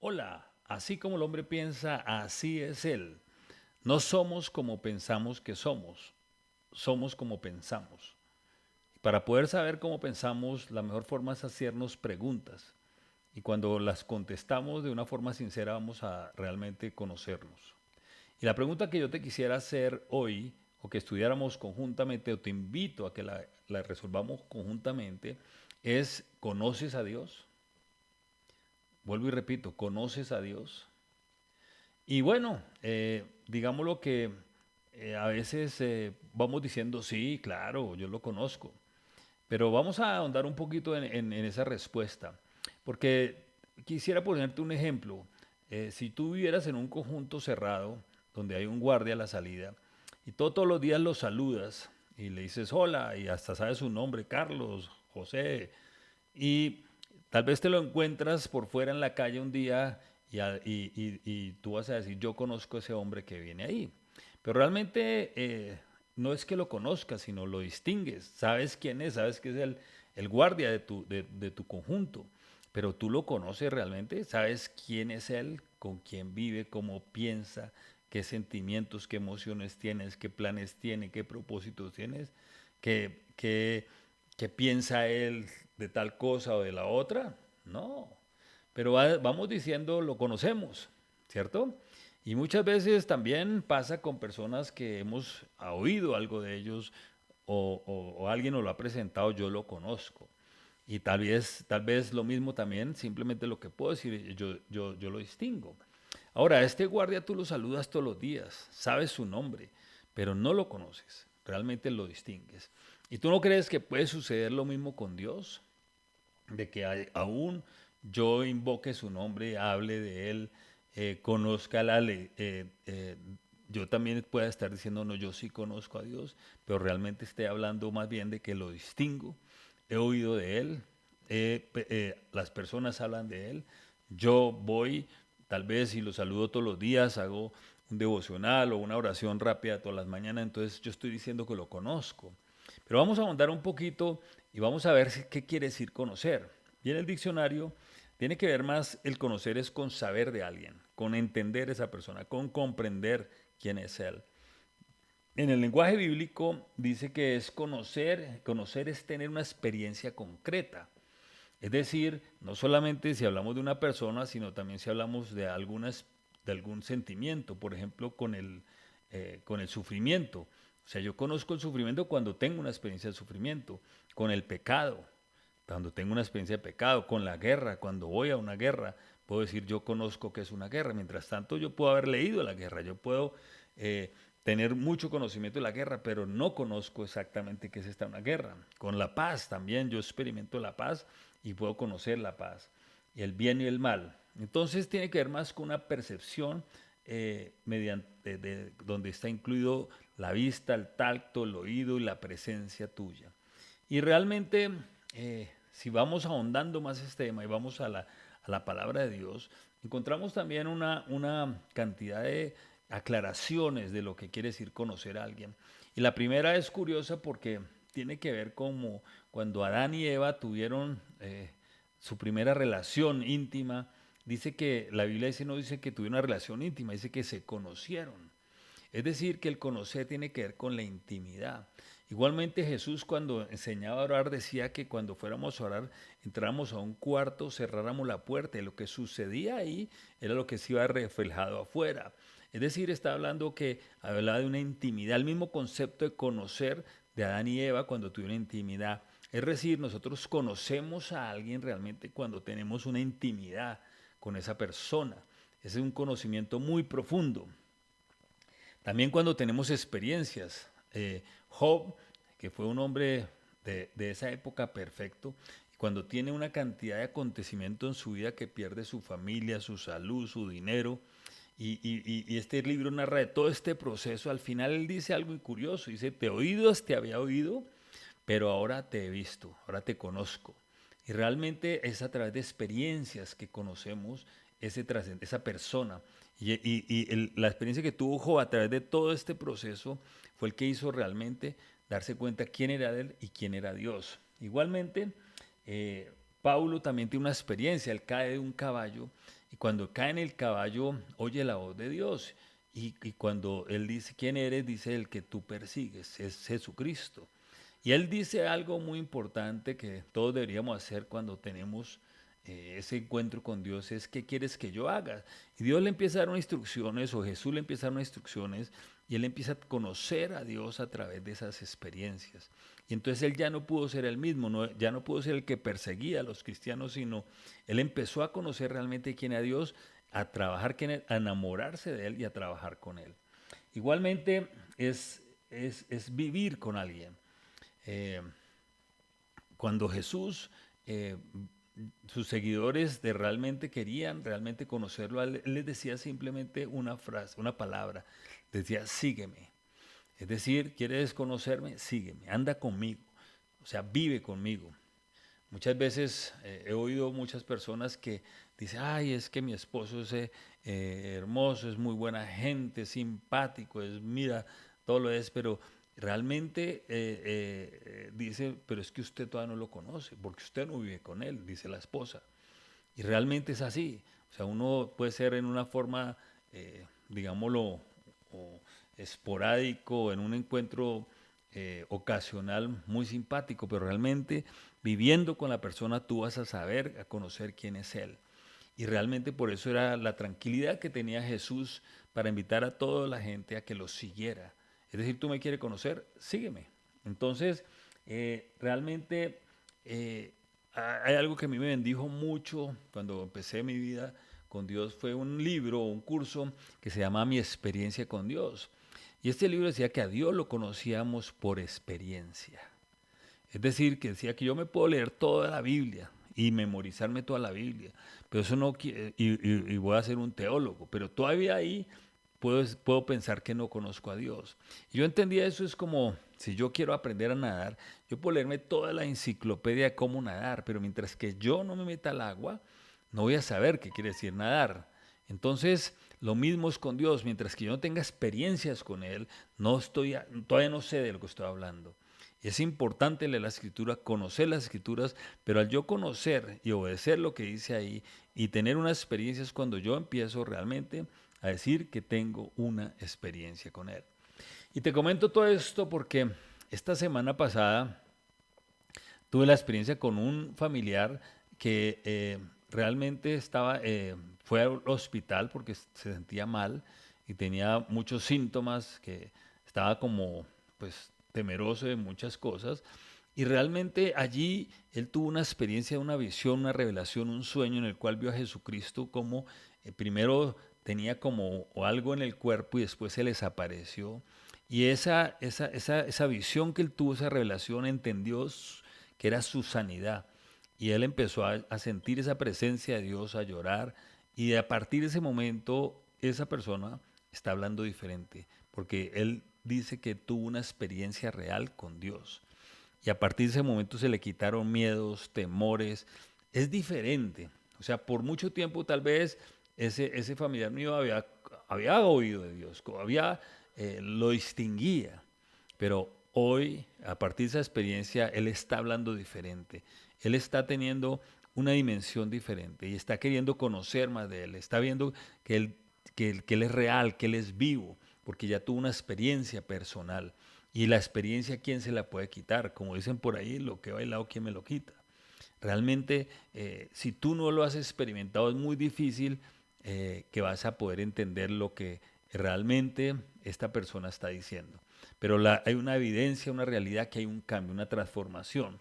Hola, así como el hombre piensa, así es él. No somos como pensamos que somos, somos como pensamos. Para poder saber cómo pensamos, la mejor forma es hacernos preguntas. Y cuando las contestamos de una forma sincera, vamos a realmente conocernos. Y la pregunta que yo te quisiera hacer hoy, o que estudiáramos conjuntamente, o te invito a que la resolvamos conjuntamente, es, ¿conoces a Dios? Vuelvo y repito, ¿conoces a Dios? Y bueno, digámoslo que a veces vamos diciendo, sí, claro, yo lo conozco, pero vamos a ahondar un poquito en esa respuesta, porque quisiera ponerte un ejemplo. Si tú vivieras en un conjunto cerrado, donde hay un guardia a la salida, y todos los días lo saludas y le dices hola, y hasta sabes su nombre, Carlos, José, y tal vez te lo encuentras por fuera en la calle un día y tú vas a decir, yo conozco a ese hombre que viene ahí. Pero realmente no es que lo conozcas, sino lo distingues. Sabes quién es, sabes que es el guardia de tu conjunto. Pero tú lo conoces realmente, sabes quién es él, con quién vive, cómo piensa, qué sentimientos, qué emociones tienes, qué planes tiene, qué propósitos tienes, qué piensa él de tal cosa o de la otra. No, pero vamos diciendo lo conocemos, ¿cierto? Y muchas veces también pasa con personas que hemos oído algo de ellos o alguien nos lo ha presentado, yo lo conozco. Y tal vez lo mismo también, simplemente lo que puedo decir, yo lo distingo. Ahora, este guardia tú lo saludas todos los días, sabes su nombre, pero no lo conoces, realmente lo distingues. ¿Y tú no crees que puede suceder lo mismo con Dios? De que aún yo invoque su nombre, hable de él, conozca yo también pueda estar diciendo, no, yo sí conozco a Dios, pero realmente esté hablando más bien de que lo distingo, he oído de él, las personas hablan de él, yo voy, tal vez si lo saludo todos los días, hago un devocional o una oración rápida todas las mañanas, entonces yo estoy diciendo que lo conozco. Pero vamos a ahondar un poquito y vamos a ver qué quiere decir conocer. Y en el diccionario tiene que ver más el conocer es con saber de alguien, con entender esa persona, con comprender quién es él. En el lenguaje bíblico dice que es conocer, conocer es tener una experiencia concreta. Es decir, no solamente si hablamos de una persona, sino también si hablamos de de algún sentimiento, por ejemplo, con el sufrimiento. O sea, yo conozco el sufrimiento cuando tengo una experiencia de sufrimiento, con el pecado, cuando tengo una experiencia de pecado, con la guerra, cuando voy a una guerra, puedo decir yo conozco que es una guerra. Mientras tanto, yo puedo haber leído la guerra, yo puedo tener mucho conocimiento de la guerra, pero no conozco exactamente qué es esta una guerra. Con la paz también yo experimento la paz y puedo conocer la paz, y el bien y el mal. Entonces tiene que ver más con una percepción donde está incluido la vista, el tacto, el oído y la presencia tuya. Y realmente, si vamos ahondando más este tema y vamos a a la palabra de Dios, encontramos también una cantidad de aclaraciones de lo que quiere decir conocer a alguien. Y la primera es curiosa porque tiene que ver como cuando Adán y Eva tuvieron su primera relación íntima. Dice que la Biblia dice, no dice que tuvieron una relación íntima, dice que se conocieron. Es decir, que el conocer tiene que ver con la intimidad. Igualmente Jesús cuando enseñaba a orar decía que cuando fuéramos a orar entráramos a un cuarto, cerráramos la puerta y lo que sucedía ahí era lo que se iba reflejado afuera. Es decir, está hablando que hablaba de una intimidad, el mismo concepto de conocer de Adán y Eva cuando tuvieron intimidad. Es decir, nosotros conocemos a alguien realmente cuando tenemos una intimidad con esa persona. Ese es un conocimiento muy profundo. También cuando tenemos experiencias. Job, que fue un hombre de esa época perfecto, cuando tiene una cantidad de acontecimientos en su vida que pierde su familia, su salud, su dinero, y este libro narra de todo este proceso, al final él dice algo muy curioso, dice, te había oído, pero ahora te he visto, ahora te conozco. Y realmente es a través de experiencias que conocemos esa persona. La experiencia que tuvo Job a través de todo este proceso fue el que hizo realmente darse cuenta quién era él y quién era Dios. Igualmente, eh, Pablo también tiene una experiencia, él cae de un caballo y cuando cae en el caballo oye la voz de Dios y cuando él dice, ¿quién eres? Dice, el que tú persigues, es Jesucristo. Y él dice algo muy importante que todos deberíamos hacer cuando tenemos ese encuentro con Dios, es ¿qué quieres que yo haga? Y Dios le empieza a dar unas instrucciones, o Jesús le empieza a dar unas instrucciones, y él empieza a conocer a Dios a través de esas experiencias. Y entonces él ya no pudo ser el mismo, ya no pudo ser el que perseguía a los cristianos, sino él empezó a conocer realmente quién era Dios, a trabajar con él, a enamorarse de él y a trabajar con él. Igualmente es vivir con alguien. Eh, Cuando Jesús, sus seguidores de realmente querían realmente conocerlo, él les decía simplemente una frase, una palabra, decía, sígueme. Es decir, ¿quieres conocerme? Sígueme, anda conmigo, o sea, vive conmigo. Muchas veces he oído muchas personas que dicen, ay, es que mi esposo es hermoso, es muy buena gente, es simpático, mira, todo lo es, pero realmente dice, pero es que usted todavía no lo conoce, porque usted no vive con él, dice la esposa. Y realmente es así. O sea, uno puede ser en una forma, digámoslo, o esporádico, en un encuentro ocasional muy simpático, pero realmente viviendo con la persona tú vas a saber, a conocer quién es él. Y realmente por eso era la tranquilidad que tenía Jesús para invitar a toda la gente a que lo siguiera. Es decir, tú me quieres conocer, sígueme. Entonces, realmente eh, hay algo que a mí me bendijo mucho cuando empecé mi vida con Dios, fue un libro, un curso que se llama Mi experiencia con Dios. Y este libro decía que a Dios lo conocíamos por experiencia. Es decir, que decía que yo me puedo leer toda la Biblia y memorizarme toda la Biblia, pero eso no y voy a ser un teólogo, pero todavía ahí puedo pensar que no conozco a Dios. Y yo entendía eso es como si yo quiero aprender a nadar, yo puedo leerme toda la enciclopedia de cómo nadar, pero mientras que yo no me meta al agua, no voy a saber qué quiere decir nadar. Entonces, lo mismo es con Dios, mientras que yo no tenga experiencias con Él, todavía no sé de lo que estoy hablando. Es importante leer la escritura, conocer las escrituras, pero al yo conocer y obedecer lo que dice ahí y tener unas experiencias cuando yo empiezo realmente a decir que tengo una experiencia con Él. Y te comento todo esto porque esta semana pasada tuve la experiencia con un familiar que realmente fue al hospital porque se sentía mal y tenía muchos síntomas, que estaba como pues temeroso de muchas cosas. Y realmente allí él tuvo una experiencia, una visión, una revelación, un sueño en el cual vio a Jesucristo como primero tenía como algo en el cuerpo y después se les apareció. Y esa visión que él tuvo, esa revelación, entendió que era su sanidad. Y él empezó a sentir esa presencia de Dios, a llorar. Y a partir de ese momento, esa persona está hablando diferente, porque él dice que tuvo una experiencia real con Dios. Y a partir de ese momento se le quitaron miedos, temores. Es diferente. O sea, por mucho tiempo tal vez ese familiar mío había oído de Dios, lo distinguía. Pero hoy, a partir de esa experiencia, él está hablando diferente. Él está teniendo una dimensión diferente y está queriendo conocer más de él. Está viendo que él es real, que él es vivo, porque ya tuvo una experiencia personal. Y la experiencia, ¿quién se la puede quitar? Como dicen por ahí, lo que he bailado, ¿quién me lo quita? Realmente, si tú no lo has experimentado, es muy difícil que vas a poder entender lo que realmente esta persona está diciendo. Pero hay una evidencia, una realidad que hay un cambio, una transformación.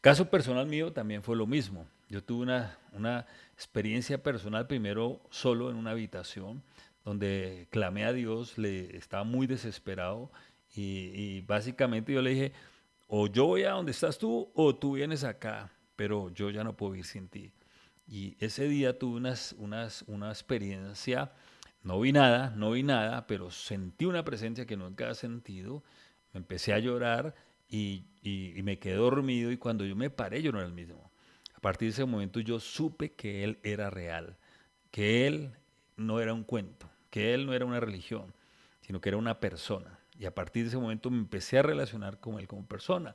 Caso personal mío también fue lo mismo. Yo tuve una experiencia personal primero solo en una habitación donde clamé a Dios, estaba muy desesperado y básicamente yo le dije, o yo voy a donde estás tú o tú vienes acá, pero yo ya no puedo vivir sin ti. Y ese día tuve una experiencia, no vi nada, pero sentí una presencia que nunca había sentido, me empecé a llorar y me quedé dormido y cuando yo me paré yo no era el mismo. A partir de ese momento yo supe que él era real, que él no era un cuento, que él no era una religión, sino que era una persona. Y a partir de ese momento me empecé a relacionar con él como persona.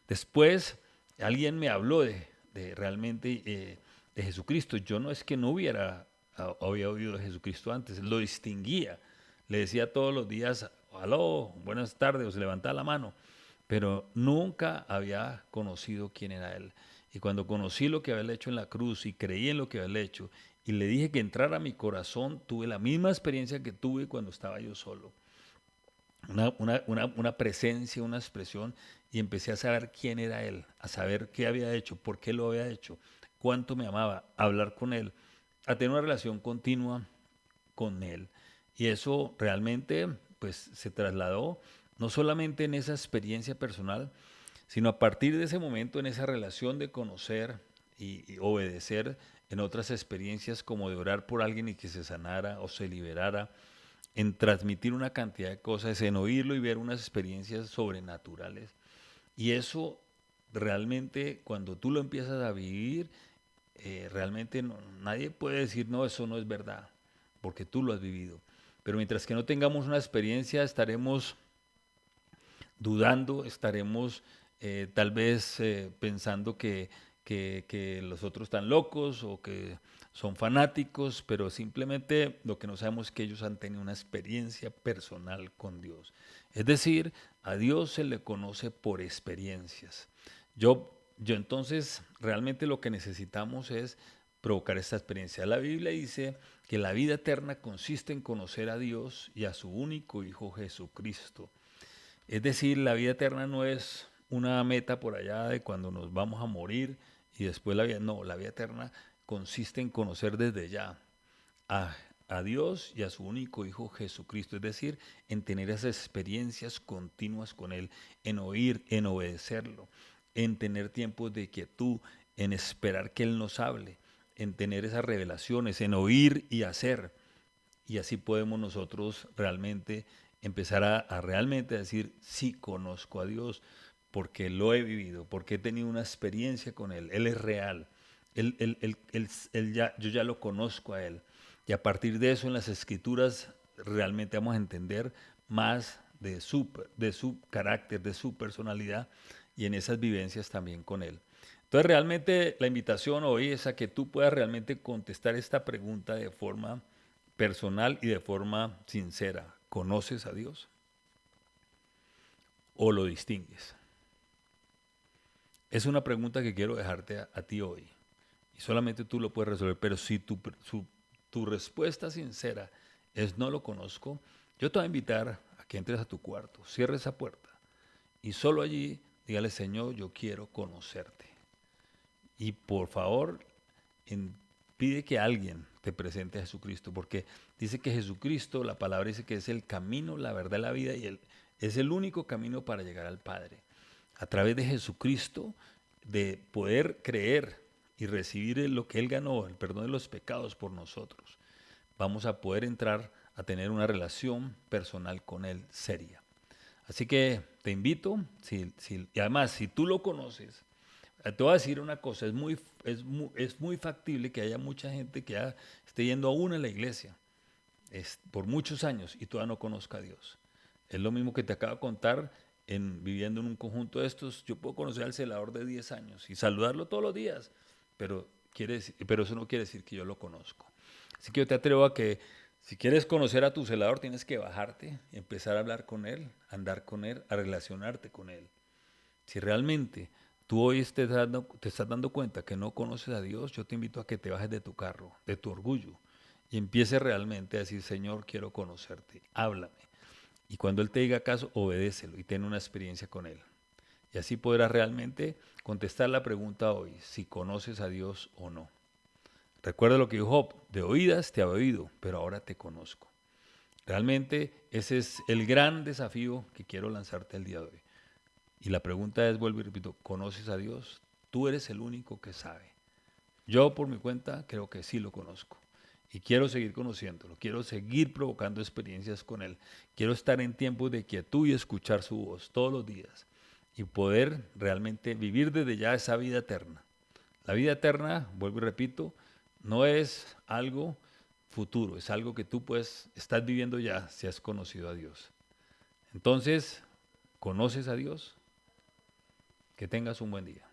Después alguien me habló realmente de Jesucristo. Yo no es que no había oído de Jesucristo antes, lo distinguía. Le decía todos los días, aló, buenas tardes, o se levantaba la mano, pero nunca había conocido quién era Él. Y cuando conocí lo que había hecho en la cruz y creí en lo que había hecho y le dije que entrara a mi corazón, tuve la misma experiencia que tuve cuando estaba yo solo. Una presencia, una expresión, y empecé a saber quién era Él, a saber qué había hecho, por qué lo había hecho, cuánto me amaba, a hablar con Él, a tener una relación continua con Él. Y eso realmente pues se trasladó no solamente en esa experiencia personal, sino a partir de ese momento en esa relación de conocer y obedecer en otras experiencias como de orar por alguien y que se sanara o se liberara, en transmitir una cantidad de cosas, en oírlo y ver unas experiencias sobrenaturales. Y eso realmente cuando tú lo empiezas a vivir, realmente nadie puede decir, no, eso no es verdad, porque tú lo has vivido. Pero mientras que no tengamos una experiencia, estaremos dudando, estaremos tal vez pensando que los otros están locos o que son fanáticos, pero simplemente lo que no sabemos es que ellos han tenido una experiencia personal con Dios. Es decir, a Dios se le conoce por experiencias. Yo entonces realmente lo que necesitamos es provocar esta experiencia. La Biblia dice que la vida eterna consiste en conocer a Dios y a su único Hijo Jesucristo. Es decir, la vida eterna no es una meta por allá de cuando nos vamos a morir y después la vida. No, la vida eterna consiste en conocer desde ya a, a Dios y a su único Hijo Jesucristo. Es decir, en tener esas experiencias continuas con Él, en oír, en obedecerlo, en tener tiempos de quietud, en esperar que Él nos hable, en tener esas revelaciones, en oír y hacer. Y así podemos nosotros realmente empezar a realmente decir, sí conozco a Dios, porque lo he vivido, porque he tenido una experiencia con Él es real, yo ya lo conozco a Él. Y a partir de eso en las escrituras realmente vamos a entender más de su carácter, de su personalidad y en esas vivencias también con Él. Entonces realmente la invitación hoy es a que tú puedas realmente contestar esta pregunta de forma personal y de forma sincera. ¿Conoces a Dios o lo distingues? Es una pregunta que quiero dejarte a ti hoy. Y solamente tú lo puedes resolver. Pero si tu respuesta sincera es no lo conozco, yo te voy a invitar a que entres a tu cuarto, cierres esa puerta y solo allí dígale, Señor, yo quiero conocerte. Y por favor, pide que alguien te presente a Jesucristo, porque dice que Jesucristo, la palabra dice que es el camino, la verdad y la vida, y es el único camino para llegar al Padre. A través de Jesucristo, de poder creer y recibir lo que Él ganó, el perdón de los pecados por nosotros, vamos a poder entrar a tener una relación personal con Él seria. Así que te invito, y además si tú lo conoces, te voy a decir una cosa, es muy factible que haya mucha gente que ya esté yendo aún a la iglesia por muchos años y todavía no conozca a Dios. Es lo mismo que te acabo de contar viviendo en un conjunto de estos. Yo puedo conocer al celador de 10 años y saludarlo todos los días, pero eso no quiere decir que yo lo conozco. Así que yo te atrevo a que si quieres conocer a tu celador tienes que bajarte, empezar a hablar con él, andar con él, a relacionarte con él. Si realmente tú hoy te estás dando cuenta que no conoces a Dios, yo te invito a que te bajes de tu carro, de tu orgullo, y empieces realmente a decir, Señor, quiero conocerte, háblame. Y cuando Él te diga caso, obedécelo y ten una experiencia con Él. Y así podrás realmente contestar la pregunta hoy, si conoces a Dios o no. Recuerda lo que dijo Job, de oídas te había oído, pero ahora te conozco. Realmente ese es el gran desafío que quiero lanzarte el día de hoy. Y la pregunta es, vuelvo y repito, ¿conoces a Dios? Tú eres el único que sabe. Yo por mi cuenta creo que sí lo conozco. Y quiero seguir conociéndolo, quiero seguir provocando experiencias con Él. Quiero estar en tiempos de quietud y escuchar su voz todos los días. Y poder realmente vivir desde ya esa vida eterna. La vida eterna, vuelvo y repito, no es algo futuro, es algo que tú estás viviendo ya si has conocido a Dios. Entonces, ¿conoces a Dios? Que tengas un buen día.